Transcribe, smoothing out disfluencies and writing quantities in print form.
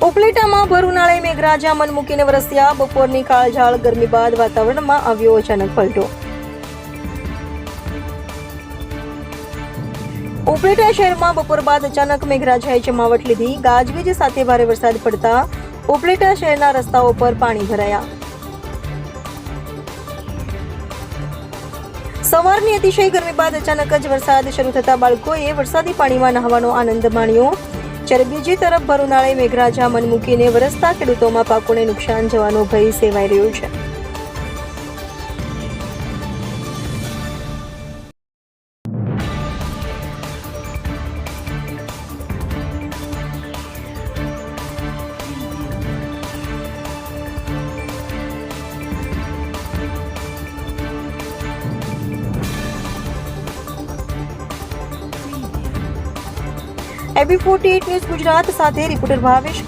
ઉપલેટામાં ભર ઉનાળે મેઘરાજા મન મૂકીને વરસ્યા. બપોરની કાળઝાળ ગરમી બાદ વાતાવરણમાં આવ્યો અચાનક પલટો. ઉપલેટા શહેરમાં બપોર બાદ અચાનક મેઘરાજાએ જમાવટ લીધી. ગાજવીજ સાથે ભારે વરસાદ પડતા ઉપલેટા શહેરના રસ્તાઓ પર પાણી ભરાયા. સવારની અતિશય ગરમી બાદ અચાનક જ વરસાદ શરૂ થતા બાળકોએ વરસાદી પાણીમાં નહાવાનો આનંદ માણ્યો. જ્યારે બીજી તરફ ભર ઉનાળે મેઘરાજા મન મૂકીને વરસતા ખેડૂતોમાં પાકોને નુકસાન જવાનો ભય સેવાઈ રહ્યો છે. AB48 ન્યૂઝ ગુજરાત સાથે રિપોર્ટર ભાવેશ